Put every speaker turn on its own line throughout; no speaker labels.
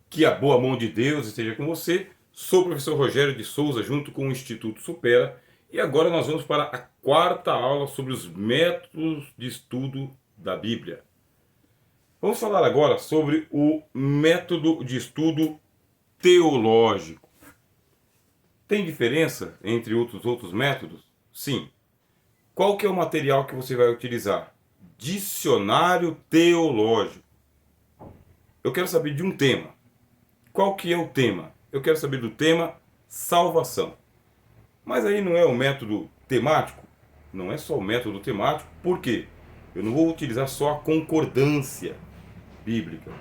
Que a boa mão de Deus esteja com você. Sou o professor Rogério de Souza, junto com o Instituto Supera. E agora nós vamos para a quarta aula sobre os métodos de estudo da Bíblia. Vamos falar agora sobre o método de estudo teológico. Tem diferença entre outros métodos? Sim. Qual que é o material que você vai utilizar? Dicionário teológico. Eu quero saber de um tema. Qual que é o tema? Eu quero saber do tema salvação. Mas aí não é o método temático? Não é só o método temático. Por quê? Eu não vou utilizar só a concordância bíblica.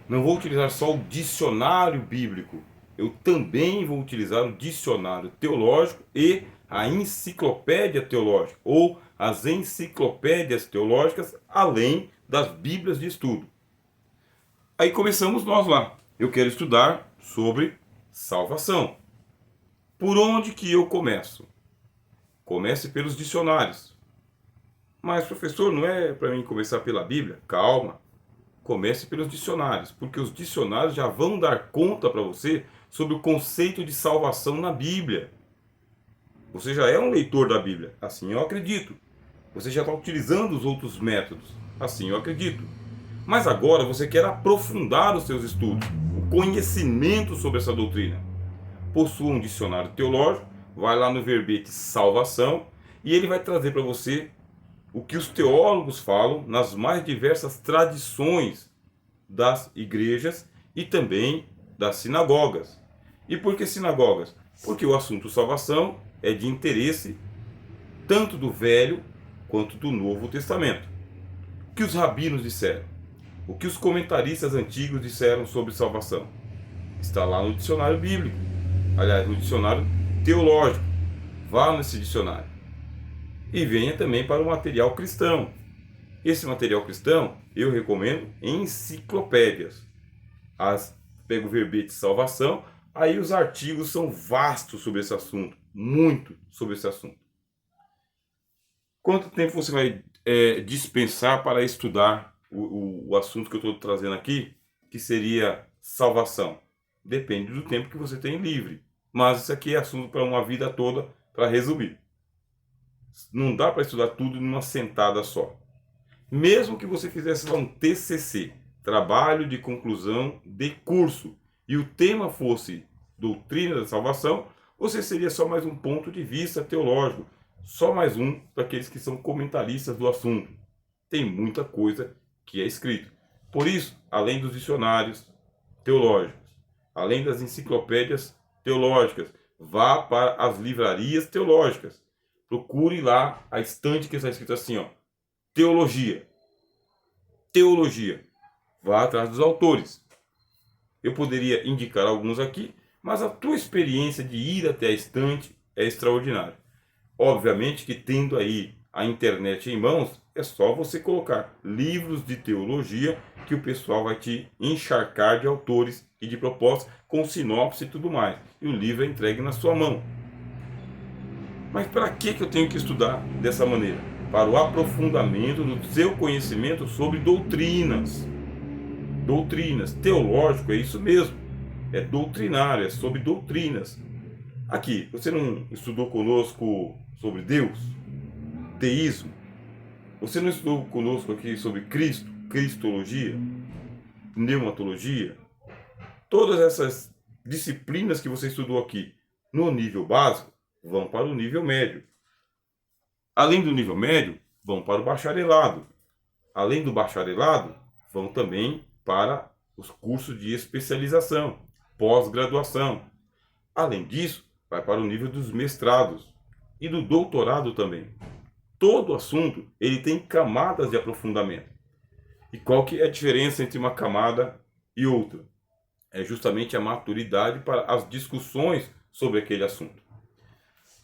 Não vou utilizar só o dicionário bíblico. Eu também vou utilizar o dicionário teológico e a enciclopédia teológica, ou as enciclopédias teológicas, além das bíblias de estudo. Aí começamos nós lá. Eu quero estudar sobre salvação. Por onde que eu começo? Comece pelos dicionários. Mas, professor, não é para mim começar pela Bíblia? Calma. Comece pelos dicionários, porque os dicionários já vão dar conta para você sobre o conceito de salvação na Bíblia. Você já é um leitor da Bíblia, assim eu acredito. Você já está utilizando os outros métodos, assim eu acredito. Mas agora você quer aprofundar os seus estudos, o conhecimento sobre essa doutrina. Possua um dicionário teológico, vai lá no verbete salvação e ele vai trazer para você o que os teólogos falam nas mais diversas tradições das igrejas e também das sinagogas. E por que sinagogas? Porque o assunto salvação é de interesse tanto do Velho quanto do Novo Testamento. O que os rabinos disseram? O que os comentaristas antigos disseram sobre salvação? Está lá no dicionário bíblico. Aliás, no dicionário teológico. Vá nesse dicionário. E venha também para o material cristão. Esse material cristão eu recomendo em enciclopédias. Pego o verbete salvação, aí os artigos são vastos sobre esse assunto. Muito sobre esse assunto. Quanto tempo você vai dispensar para estudar o assunto que eu estou trazendo aqui, que seria salvação? Depende do tempo que você tem livre. Mas isso aqui é assunto para uma vida toda, para resumir. Não dá para estudar tudo numa sentada só. Mesmo que você fizesse lá um TCC, trabalho de conclusão de curso, e o tema fosse doutrina da salvação, você seria só mais um ponto de vista teológico, só mais um daqueles que são comentaristas do assunto. Tem muita coisa que é escrito. Por isso, além dos dicionários teológicos, além das enciclopédias teológicas, vá para as livrarias teológicas. Procure lá a estante que está escrito assim, ó, teologia. Teologia. Vá atrás dos autores. Eu poderia indicar alguns aqui, mas a tua experiência de ir até a estante é extraordinária. Obviamente que tendo aí a internet em mãos, é só você colocar livros de teologia que o pessoal vai te encharcar de autores e de propostas com sinopse e tudo mais. E o livro é entregue na sua mão. Mas para que eu tenho que estudar dessa maneira? Para o aprofundamento do seu conhecimento sobre doutrinas. Doutrinas. Teológico é isso mesmo. É doutrinário, é sobre doutrinas. Aqui, você não estudou conosco sobre Deus? Teísmo? Você não estudou conosco aqui sobre Cristo? Cristologia? Pneumatologia? Todas essas disciplinas que você estudou aqui no nível básico vão para o nível médio. Além do nível médio, vão para o bacharelado. Além do bacharelado, vão também para os cursos de especialização, pós-graduação. Além disso, vai para o nível dos mestrados e do doutorado também. Todo assunto ele tem camadas de aprofundamento. E qual que é a diferença entre uma camada e outra? É justamente a maturidade para as discussões sobre aquele assunto.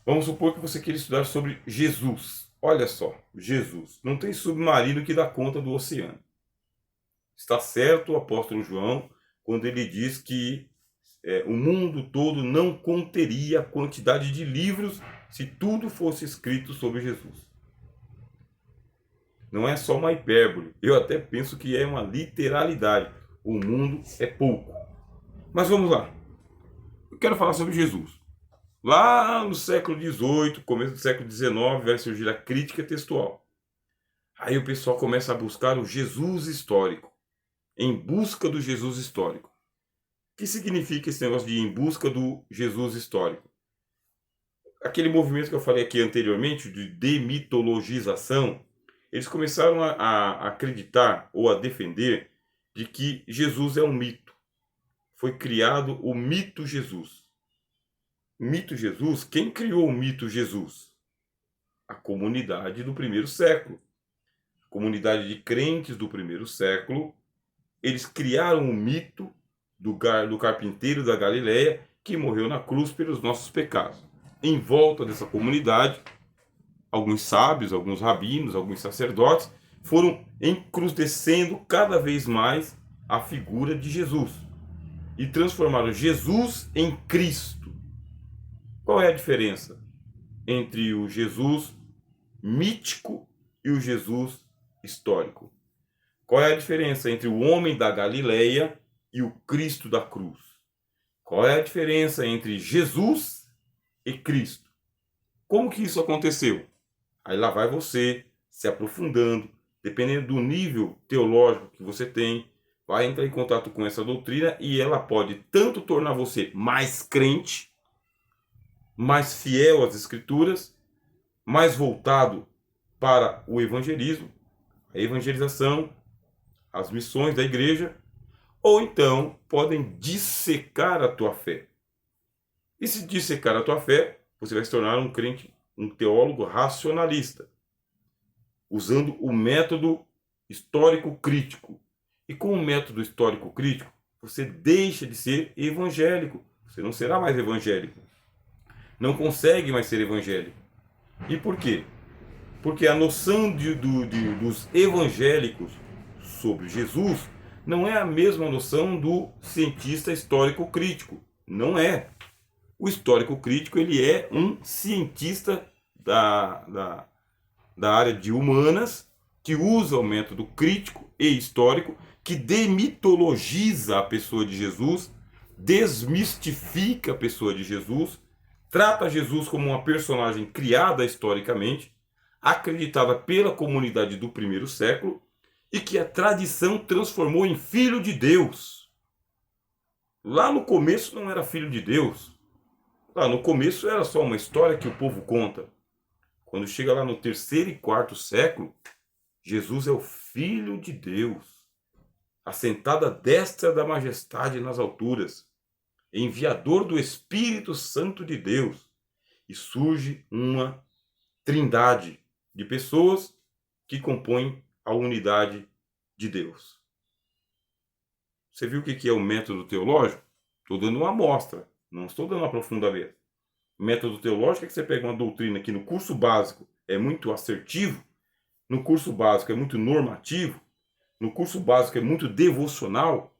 Vamos supor que você queira estudar sobre Jesus. Olha só, Jesus. Não tem submarino que dá conta do oceano. Está certo o apóstolo João quando ele diz que o mundo todo não conteria a quantidade de livros se tudo fosse escrito sobre Jesus. Não é só uma hipérbole. Eu até penso que é uma literalidade. O mundo é pouco. Mas vamos lá. Eu quero falar sobre Jesus. Lá no século XVIII, começo do século XIX, vai surgir a crítica textual. Aí o pessoal começa a buscar o Jesus histórico. Em busca do Jesus histórico. O que significa esse negócio de em busca do Jesus histórico? Aquele movimento que eu falei aqui anteriormente, de demitologização, eles começaram a acreditar ou a defender de que Jesus é um mito. Foi criado o mito Jesus. Mito Jesus, quem criou o mito Jesus? A comunidade do primeiro século. A comunidade de crentes do primeiro século, eles criaram o mito do carpinteiro da Galileia que morreu na cruz pelos nossos pecados. Em volta dessa comunidade, alguns sábios, alguns rabinos, alguns sacerdotes foram encrudescendo cada vez mais a figura de Jesus e transformaram Jesus em Cristo. Qual é a diferença entre o Jesus mítico e o Jesus histórico? Qual é a diferença entre o homem da Galileia e o Cristo da cruz? Qual é a diferença entre Jesus e Cristo? Como que isso aconteceu? Aí lá vai você se aprofundando, dependendo do nível teológico que você tem, vai entrar em contato com essa doutrina e ela pode tanto tornar você mais crente, mais fiel às Escrituras, mais voltado para o evangelismo, a evangelização, as missões da igreja, ou então podem dissecar a tua fé. E se dissecar a tua fé, você vai se tornar um crente, um teólogo racionalista, usando o método histórico crítico. E com o método histórico crítico, você deixa de ser evangélico. Você não será mais evangélico. Não consegue mais ser evangélico. E por quê? Porque a noção dos evangélicos sobre Jesus não é a mesma noção do cientista histórico crítico. Não é. O histórico crítico ele é um cientista da área de humanas que usa o método crítico e histórico, que demitologiza a pessoa de Jesus, desmistifica a pessoa de Jesus, trata Jesus como uma personagem criada historicamente, acreditada pela comunidade do primeiro século e que a tradição transformou em filho de Deus. Lá no começo não era filho de Deus. Lá no começo era só uma história que o povo conta. Quando chega lá no terceiro e quarto século, Jesus é o Filho de Deus, assentado à destra da majestade nas alturas, enviador do Espírito Santo de Deus, e surge uma trindade de pessoas que compõem a unidade de Deus. Você viu o que é o método teológico? Estou dando uma amostra, não estou dando um aprofundamento. O método teológico é que você pega uma doutrina que no curso básico é muito assertivo, no curso básico é muito normativo, no curso básico é muito devocional,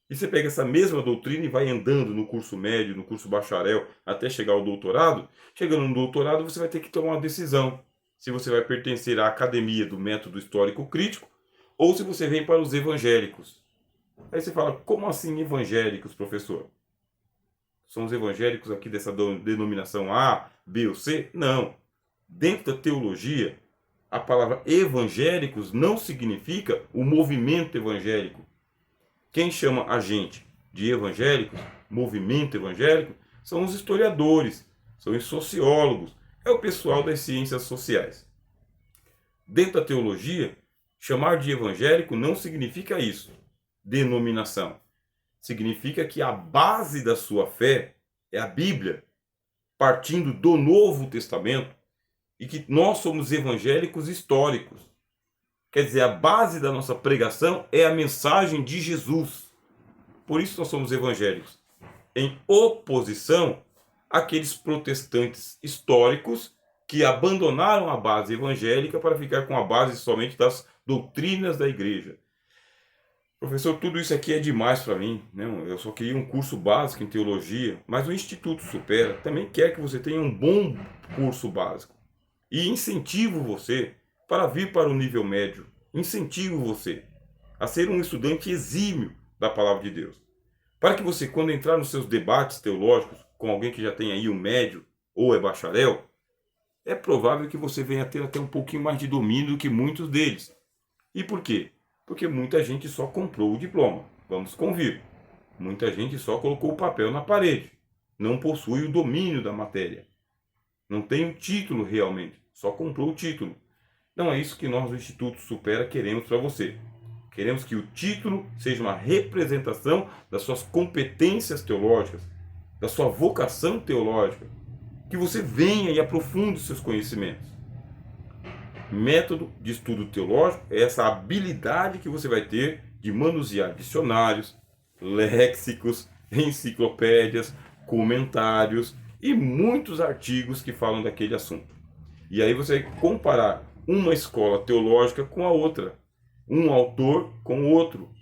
e você pega essa mesma doutrina e vai andando no curso médio, no curso bacharel, até chegar ao doutorado. Chegando no doutorado, você vai ter que tomar uma decisão. Se você vai pertencer à academia do método histórico crítico, ou se você vem para os evangélicos. Aí você fala, como assim evangélicos, professor? São os evangélicos aqui dessa denominação A, B ou C? Não. Dentro da teologia, a palavra evangélicos não significa o movimento evangélico. Quem chama a gente de evangélicos, movimento evangélico, são os historiadores, são os sociólogos, é o pessoal das ciências sociais. Dentro da teologia, chamar de evangélico não significa isso, denominação. Significa que a base da sua fé é a Bíblia, partindo do Novo Testamento, e que nós somos evangélicos históricos. Quer dizer, a base da nossa pregação é a mensagem de Jesus. Por isso nós somos evangélicos. Em oposição àqueles protestantes históricos que abandonaram a base evangélica para ficar com a base somente das doutrinas da igreja. Professor, tudo isso aqui é demais para mim, né? Eu só queria um curso básico em teologia, mas o Instituto Supera também quer que você tenha um bom curso básico. E incentivo você para vir para o nível médio. Incentivo você a ser um estudante exímio da Palavra de Deus. Para que você, quando entrar nos seus debates teológicos com alguém que já tem aí um médio ou é bacharel, é provável que você venha a ter até um pouquinho mais de domínio do que muitos deles. E por quê? Porque muita gente só comprou o diploma. Vamos convir. Muita gente só colocou o papel na parede. Não possui o domínio da matéria. Não tem o título realmente. Só comprou o título. Não é isso que nós do Instituto Supera queremos para você. Queremos que o título seja uma representação das suas competências teológicas, da sua vocação teológica. Que você venha e aprofunde os seus conhecimentos. Método de estudo teológico é essa habilidade que você vai ter de manusear dicionários, léxicos, enciclopédias, comentários e muitos artigos que falam daquele assunto. E aí você vai comparar uma escola teológica com a outra, um autor com o outro,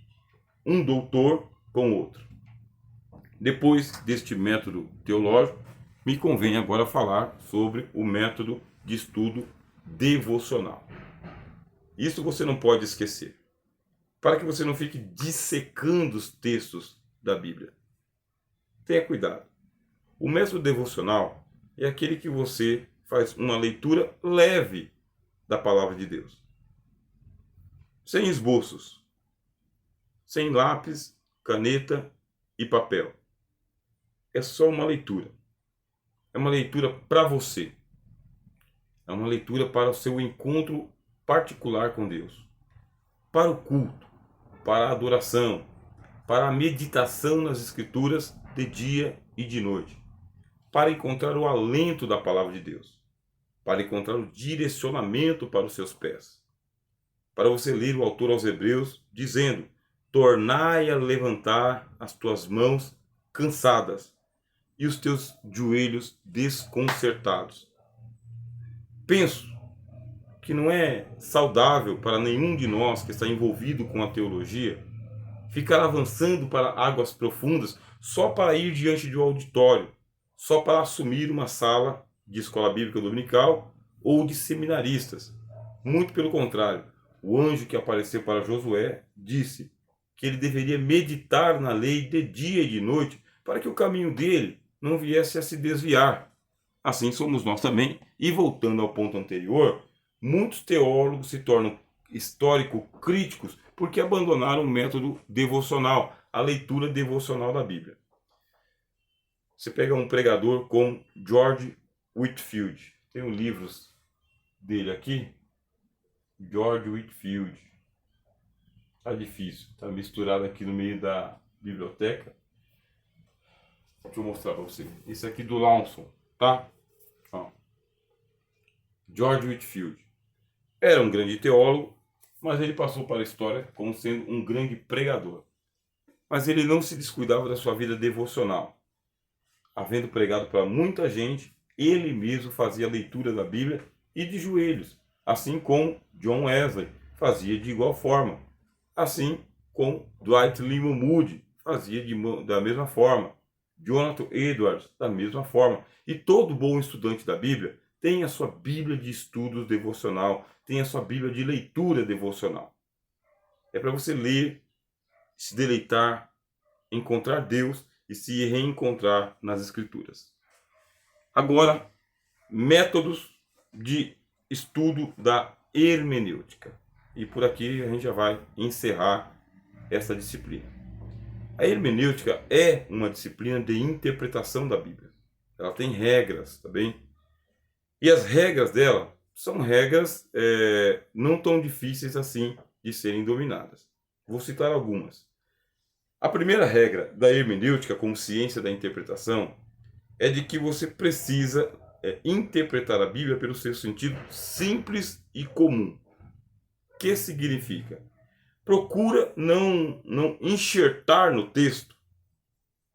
um doutor com o outro. Depois deste método teológico, me convém agora falar sobre o método de estudo devocional. Isso você não pode esquecer, para que você não fique dissecando os textos da Bíblia. Tenha cuidado. O método devocional é aquele que você faz uma leitura leve da palavra de Deus. Sem esboços, sem lápis, caneta e papel. É só uma leitura. É uma leitura para você. É uma leitura para o seu encontro particular com Deus. Para o culto, para a adoração, para a meditação nas Escrituras de dia e de noite. Para encontrar o alento da palavra de Deus. Para encontrar o direcionamento para os seus pés. Para você ler o autor aos Hebreus dizendo: tornai a levantar as tuas mãos cansadas e os teus joelhos desconcertados. Penso que não é saudável para nenhum de nós que está envolvido com a teologia ficar avançando para águas profundas só para ir diante de um auditório, só para assumir uma sala de escola bíblica dominical ou de seminaristas. Muito pelo contrário, o anjo que apareceu para Josué disse que ele deveria meditar na lei de dia e de noite para que o caminho dele não viesse a se desviar. Assim somos nós também. E voltando ao ponto anterior, muitos teólogos se tornam histórico-críticos porque abandonaram o método devocional, a leitura devocional da Bíblia. Você pega um pregador como George Whitefield, tem livros dele aqui, George Whitefield. Tá difícil, tá misturado aqui no meio da biblioteca. Deixa eu mostrar para você. Esse aqui do Lawson, tá? Ó. George Whitefield era um grande teólogo, mas ele passou para a história como sendo um grande pregador. Mas ele não se descuidava da sua vida devocional. Havendo pregado para muita gente, ele mesmo fazia a leitura da Bíblia e de joelhos, assim como John Wesley fazia de igual forma, assim como Dwight Lyman Moody fazia da mesma forma, Jonathan Edwards da mesma forma. E todo bom estudante da Bíblia tem a sua Bíblia de estudos devocional, tem a sua Bíblia de leitura devocional. É para você ler, se deleitar, encontrar Deus e se reencontrar nas Escrituras. Agora, métodos de estudo da hermenêutica. E por aqui a gente já vai encerrar essa disciplina. A hermenêutica é uma disciplina de interpretação da Bíblia. Ela tem regras, tá bem? E as regras dela são regras não tão difíceis assim de serem dominadas. Vou citar algumas. A primeira regra da hermenêutica como ciência da interpretação é de que você precisa interpretar a Bíblia pelo seu sentido simples e comum. O que significa? Procura não enxertar no texto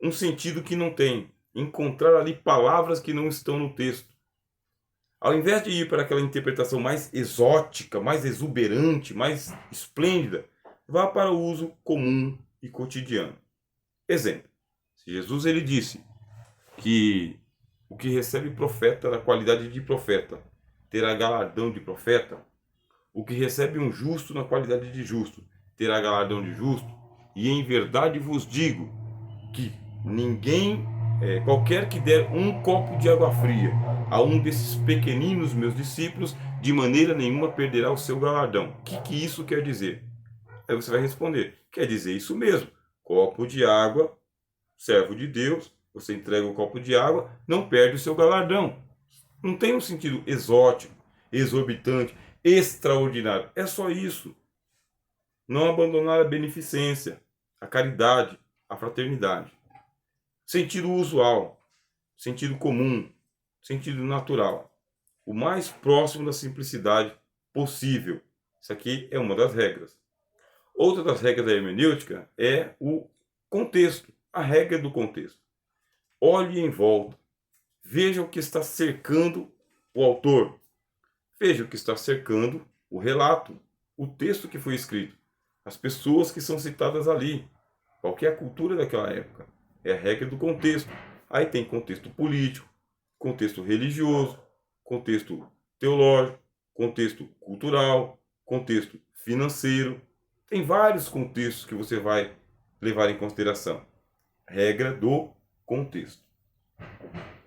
um sentido que não tem. Encontrar ali palavras que não estão no texto. Ao invés de ir para aquela interpretação mais exótica, mais exuberante, mais esplêndida, vá para o uso comum e cotidiano. Exemplo. Se Jesus ele disse que o que recebe profeta da qualidade de profeta terá galardão de profeta, o que recebe um justo na qualidade de justo terá galardão de justo, e em verdade vos digo, que ninguém, qualquer que der um copo de água fria a um desses pequeninos meus discípulos, de maneira nenhuma perderá o seu galardão. O que isso quer dizer? Aí você vai responder, quer dizer isso mesmo, copo de água, servo de Deus, você entrega o copo de água, não perde o seu galardão. Não tem um sentido exótico, exorbitante, extraordinário. É só isso. Não abandonar a beneficência, a caridade, a fraternidade. Sentido usual, sentido comum, sentido natural. O mais próximo da simplicidade possível. Isso aqui é uma das regras. Outra das regras da hermenêutica é o contexto, a regra do contexto. Olhe em volta, veja o que está cercando o autor, veja o que está cercando o relato, o texto que foi escrito, as pessoas que são citadas ali, qual que é a cultura daquela época. É a regra do contexto. Aí tem contexto político, contexto religioso, contexto teológico, contexto cultural, contexto financeiro. Tem vários contextos que você vai levar em consideração. Regra do contexto.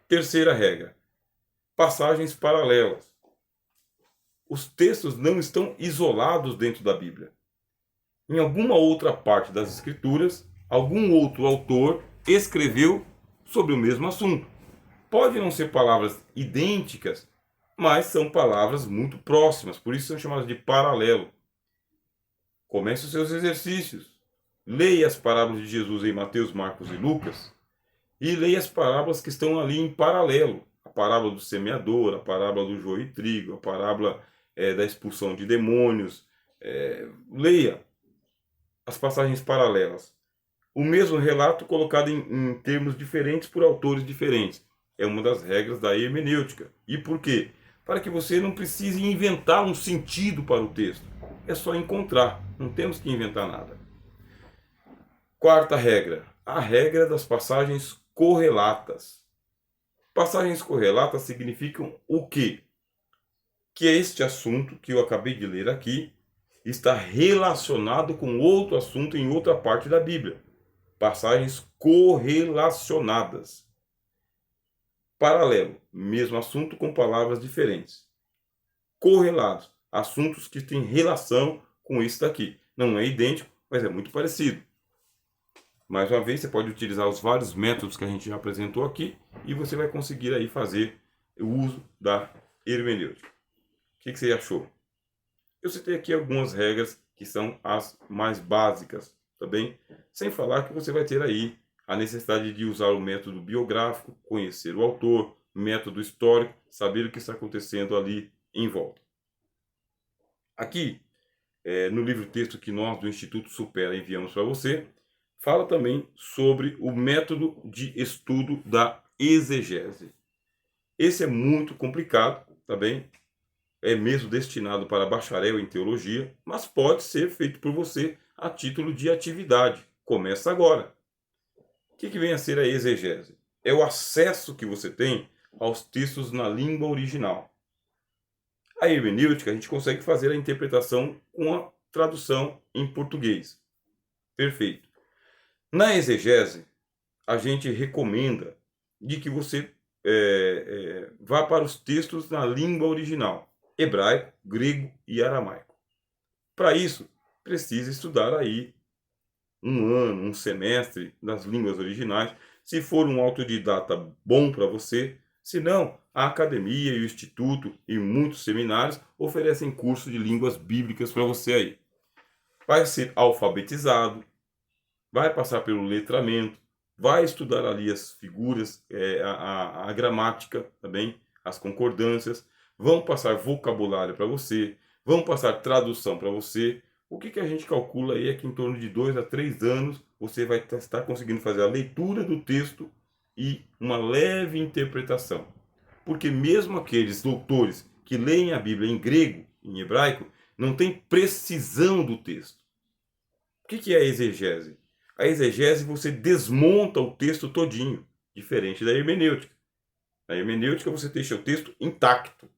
Terceira regra: passagens paralelas. Os textos não estão isolados dentro da Bíblia. Em alguma outra parte das Escrituras, algum outro autor escreveu sobre o mesmo assunto. Pode não ser palavras idênticas, mas são palavras muito próximas, por isso são chamadas de paralelo. Comece os seus exercícios. Leia as parábolas de Jesus em Mateus, Marcos e Lucas e leia as parábolas que estão ali em paralelo. A parábola do semeador, a parábola do joio e trigo, a parábola da expulsão de demônios. Leia as passagens paralelas. O mesmo relato colocado em termos diferentes por autores diferentes. É uma das regras da hermenêutica. E por quê? Para que você não precise inventar um sentido para o texto. É só encontrar, não temos que inventar nada. Quarta regra, a regra das passagens correlatas. Passagens correlatas significam o quê? Que este assunto que eu acabei de ler aqui está relacionado com outro assunto em outra parte da Bíblia. Passagens correlacionadas. Paralelo, mesmo assunto com palavras diferentes. Correlados, assuntos que têm relação com isso daqui. Não é idêntico, mas é muito parecido. Mais uma vez, você pode utilizar os vários métodos que a gente já apresentou aqui e você vai conseguir aí fazer o uso da hermenêutica. O que você achou? Eu citei aqui algumas regras que são as mais básicas, tá bem? Sem falar que você vai ter aí a necessidade de usar o método biográfico, conhecer o autor, método histórico, saber o que está acontecendo ali em volta. Aqui, no livro-texto que nós do Instituto Supera enviamos para você, fala também sobre o método de estudo da exegese. Esse é muito complicado, tá bem? É mesmo destinado para bacharel em teologia, mas pode ser feito por você a título de atividade. Começa agora. O que vem a ser a exegese? É o acesso que você tem aos textos na língua original. A hermenêutica, a gente consegue fazer a interpretação com a tradução em português. Perfeito. Na exegese, a gente recomenda de que você vá para os textos na língua original, hebraico, grego e aramaico. Para isso, precisa estudar aí um ano, um semestre das línguas originais, se for um autodidata bom para você. Se não, a academia e o instituto e muitos seminários oferecem curso de línguas bíblicas para você aí. Vai ser alfabetizado, vai passar pelo letramento, vai estudar ali as figuras, a gramática também, as concordâncias, vão passar vocabulário para você, vão passar tradução para você. O que a gente calcula aí é que em torno de 2 a 3 anos você vai estar conseguindo fazer a leitura do texto e uma leve interpretação. Porque mesmo aqueles doutores que leem a Bíblia em grego, em hebraico, não têm precisão do texto. O que é a exegese? A exegese você desmonta o texto todinho, diferente da hermenêutica. Na hermenêutica você deixa o texto intacto.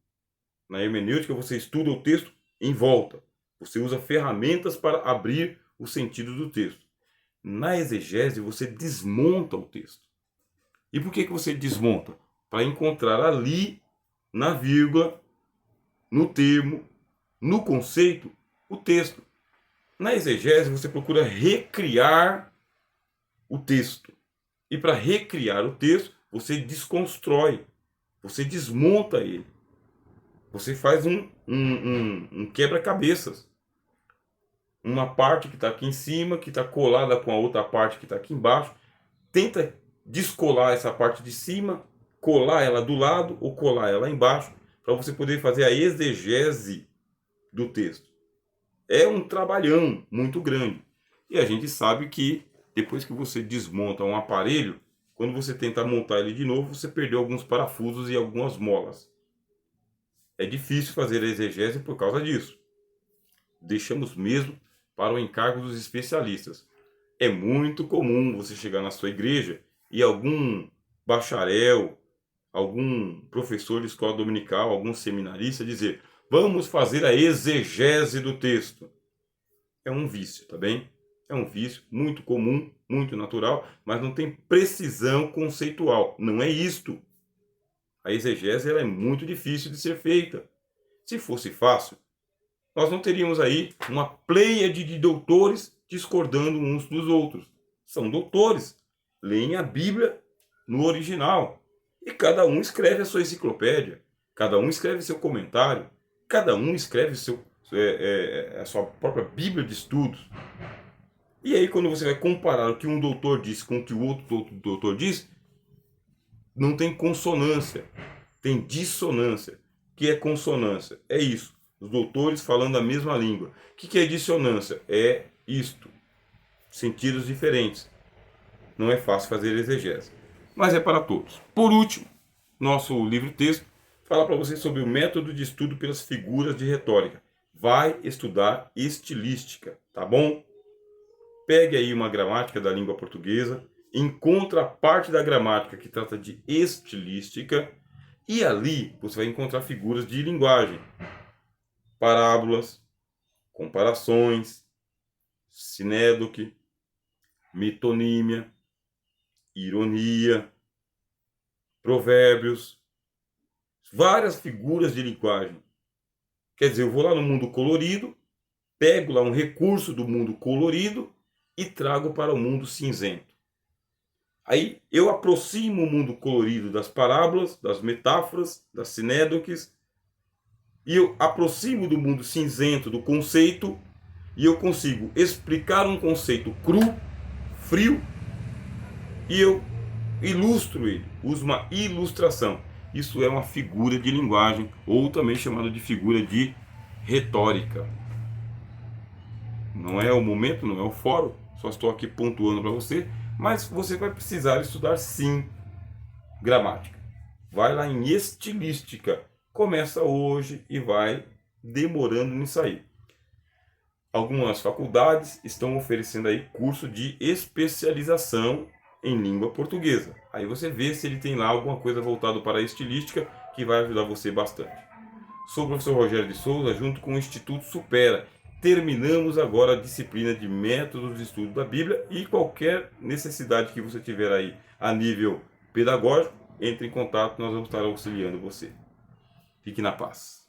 Na hermenêutica você estuda o texto em volta. Você usa ferramentas para abrir o sentido do texto. Na exegese, você desmonta o texto. E por que você desmonta? Para encontrar ali, na vírgula, no termo, no conceito, o texto. Na exegese, você procura recriar o texto. E para recriar o texto, você desconstrói, você desmonta ele. Você faz um quebra-cabeças. Uma parte que está aqui em cima, que está colada com a outra parte que está aqui embaixo. Tenta descolar essa parte de cima, colar ela do lado ou colar ela embaixo, para você poder fazer a exegese do texto. É um trabalhão muito grande. E a gente sabe que depois que você desmonta um aparelho, quando você tenta montar ele de novo, você perdeu alguns parafusos e algumas molas. É difícil fazer a exegese por causa disso. Deixamos mesmo para o encargo dos especialistas. É muito comum você chegar na sua igreja e algum bacharel, algum professor de escola dominical, algum seminarista dizer: vamos fazer a exegese do texto. É um vício, tá bem? É um vício muito comum, muito natural, mas não tem precisão conceitual. Não é isto. A exegese ela é muito difícil de ser feita. Se fosse fácil, nós não teríamos aí uma pleiade de doutores discordando uns dos outros. São doutores, leem a Bíblia no original. E cada um escreve a sua enciclopédia, cada um escreve seu comentário, cada um escreve a sua própria Bíblia de estudos. E aí, quando você vai comparar o que um doutor disse com o que o outro doutor diz, não tem consonância, tem dissonância. O que é consonância? É isso. Os doutores falando a mesma língua. O que é dissonância? É isto. Sentidos diferentes. Não é fácil fazer exegese. Mas é para todos. Por último, nosso livro-texto fala para você sobre o método de estudo pelas figuras de retórica. Vai estudar estilística, tá bom? Pegue aí uma gramática da língua portuguesa, encontra a parte da gramática que trata de estilística e ali você vai encontrar figuras de linguagem, parábolas, comparações, sinédoque, metonímia, ironia, provérbios, várias figuras de linguagem. Quer dizer, eu vou lá no mundo colorido, pego lá um recurso do mundo colorido e trago para o mundo cinzento. Aí eu aproximo o mundo colorido das parábolas, das metáforas, das sinédoques, e eu aproximo do mundo cinzento do conceito, e eu consigo explicar um conceito cru, frio, e eu ilustro ele, uso uma ilustração. Isso é uma figura de linguagem, ou também chamada de figura de retórica. Não é o momento, não é o fórum, só estou aqui pontuando para você, mas você vai precisar estudar sim gramática. Vai lá em estilística, começa hoje e vai demorando nisso aí. Algumas faculdades estão oferecendo aí curso de especialização em língua portuguesa. Aí você vê se ele tem lá alguma coisa voltada para a estilística que vai ajudar você bastante. Sou o professor Rogério de Souza, junto com o Instituto Supera. Terminamos agora a disciplina de métodos de estudo da Bíblia e qualquer necessidade que você tiver aí a nível pedagógico, entre em contato, nós vamos estar auxiliando você. Fique na paz.